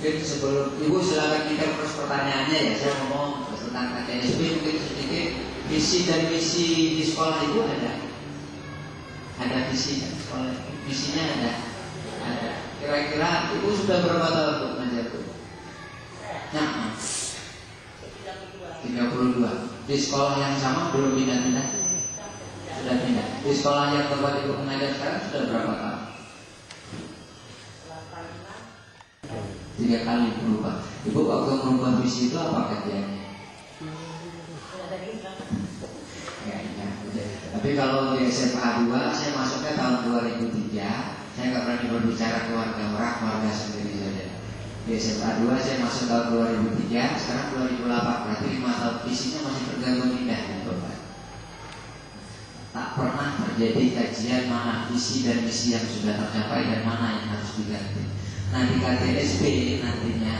Mungkin sebelum Ibu silakan kita terus pertanyaannya ya. Saya ngomong tentang KTSP mungkin sedikit. Visi dan misi di sekolah Ibu ada? Ada visi dan sekolah? Misinya ada? Ada. Kira-kira Ibu sudah berapa tahun untuk mengajar Bu? Nah, 32. Di sekolah yang sama belum pindah-pindah? Sudah pindah. Di sekolah yang tempat Ibu mengajar sekarang sudah berapa tahun? 3 kali berubah. Ibu waktu merubah visi itu apa kajiannya? Ya. Tapi kalau di SMA 2 saya masuknya tahun 2003. Saya nggak berani berbicara keluarga orang, keluarga sendiri saja. Di SMA 2 saya masuk tahun 2003. Sekarang 2008. Berarti 5 tahun visinya masih tergantung indah ya Bapak. Tak pernah terjadi kajian mana visi dan misi yang sudah tercapai dan mana yang harus diganti. Nah di KTSP nantinya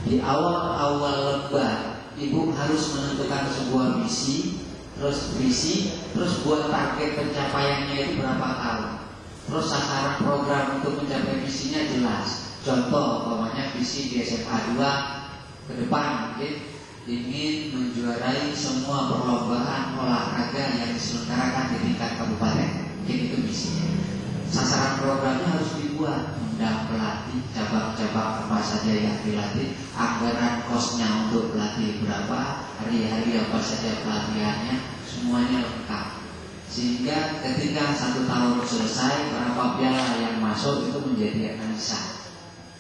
di awal-awal lembar Ibu harus menentukan sebuah misi, terus visi, terus buat target pencapaiannya itu berapa tahun, terus sasaran program untuk mencapai visinya jelas. Contoh, umpamanya visi di SMA 2 ke depan mungkin ingin menjuarai semua perlombaan olahraga yang diselenggarakan di tingkat kabupaten, mungkin itu misinya. Sasaran programnya harus dibuat, undang pelatih, cabang-cabang apa saja yang dilatih, anggaran kosnya untuk pelatih berapa, hari-hari apa saja pelatihannya, semuanya lengkap. Sehingga ketika 1 tahun selesai, berapa piala yang masuk itu menjadi analisa.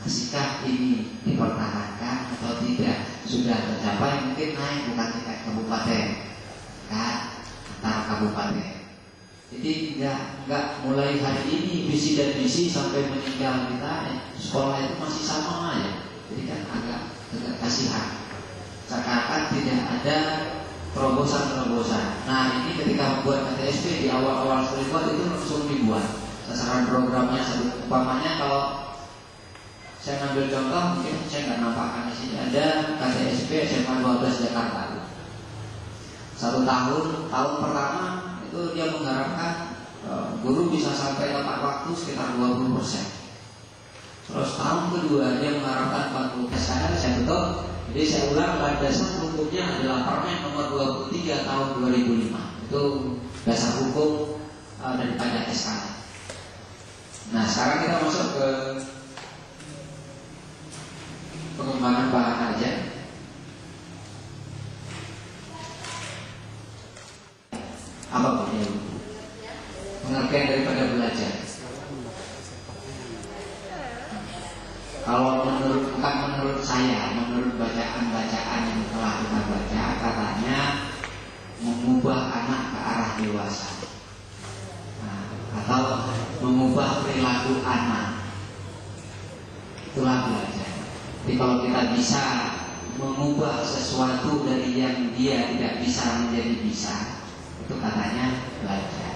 Masihkah ini dipertahankan atau tidak? Sudah tercapai mungkin naik bukan tingkat kabupaten, kan antar kabupaten. Jadi enggak mulai hari ini visi dan misi sampai meninggal kita sekolah itu masih sama aja. Jadi kan agak kasihan. Seakan-akan tidak ada terobosan. Nah ini ketika membuat KTSP di awal-awal dibuat itu langsung dibuat sasaran programnya. Umpamanya kalau saya ngambil contoh, mungkin saya nggak nampakkan di sini ada KTSP SMA 12 Jakarta. 1 tahun pertama itu dia mengharapkan guru bisa sampai tepat waktu sekitar 20%. Terus tahun kedua dia mengharapkan 40%. Saya betul. Jadi saya ulang, dasar hukumnya adalah Permen nomor 23 tahun 2005. Itu dasar hukum daripada SK. Nah sekarang kita masuk ke pengembangan bahan aja. Apa Pak? Pengertian daripada belajar. Kalau menurut saya, menurut bacaan-bacaan yang telah kita baca, katanya mengubah anak ke arah dewasa, atau mengubah perilaku anak. Itulah belajar. Jadi kalau kita bisa mengubah sesuatu dari yang dia tidak bisa menjadi bisa, itu katanya belajar.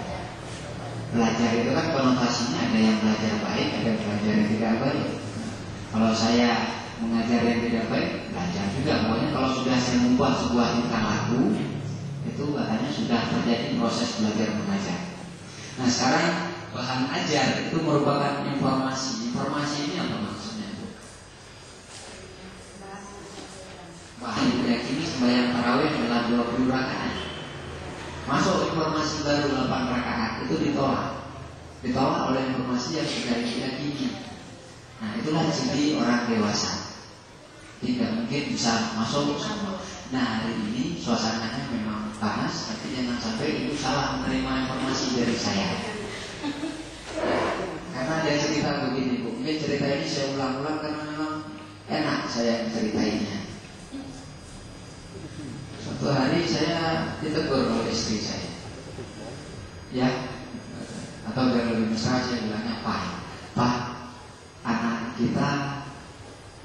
Belajar itu kan konotasinya ada yang belajar baik, ada yang belajar yang tidak baik. Kalau saya mengajar yang tidak baik, belajar juga. Pokoknya kalau sudah saya mengubah sebuah tingkah laku, itu katanya sudah terjadi proses belajar mengajar. Nah sekarang bahan ajar itu merupakan informasi. Informasi ini apa maksudnya? Bahan meyakini sembahyang tarawih adalah 20 rakaat. Masuk informasi baru 8 rakaat itu ditolak oleh informasi yang sudah diyakini. Nah itulah jadi orang dewasa, tidak mungkin bisa masuk semua. Nah hari ini suasananya memang panas, tapi jangan sampai ibu salah menerima informasi dari saya. Karena ada cerita begini Bu, mungkin cerita ini saya ulang-ulang karena memang enak saya ceritainnya. Suatu hari saya ditegur oleh istri saya, ya, atau biar lebih mesra saya bilangnya Pak, anak kita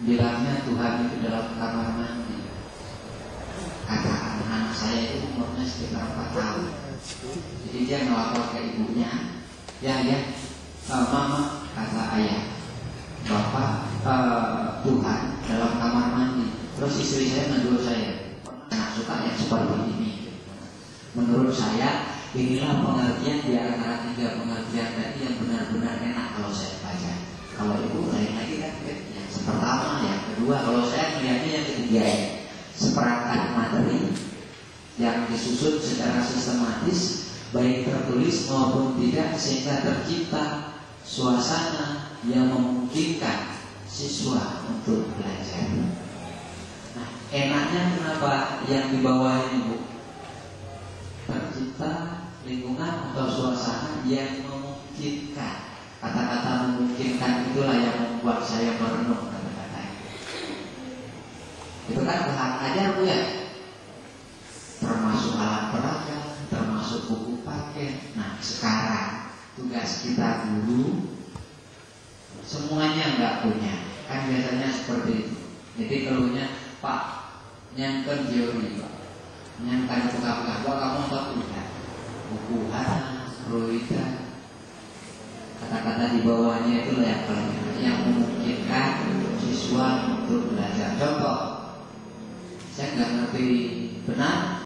bilangnya Tuhan itu dalam kamar mandi. Kata anak saya itu umurnya sekitar 4 tahun. Jadi dia ngelapor ke ibunya, ya, mama, kata ayah, bapak Tuhan dalam kamar mandi. Terus istri saya menegur saya, anak suka yang seperti ini. Menurut saya inilah pengertian di antara 3 pengertian tadi yang benar-benar enak kalau saya baca. Kalau ibu lain lagi kan yang pertama, yang kedua, kedua, kalau saya melihatnya yang ketiga ya, seperangkat materi yang disusun secara sistematis, baik tertulis maupun tidak, sehingga tercipta suasana yang memungkinkan siswa untuk belajar. Nah, enaknya kenapa yang di bawah ini, Bu? Tercipta lingkungan atau suasana yang memungkinkan. Kata-kata memungkinkan itulah yang membuat saya merenung kata-kata itu. Kan bahan ajar, Bu ya, termasuk alat peraga, termasuk buku paket. Nah, sekarang tugas kita guru semuanya nggak punya, kan biasanya seperti itu. Jadi keluhnya, Pak, nyangkan teori, Pak, nyangkan buka-buka, Pak, kamu tak punya buku ada, Roida. Kata-kata di bawahnya itu yang memungkinkan siswa untuk belajar. Contoh, saya nggak ngerti benar,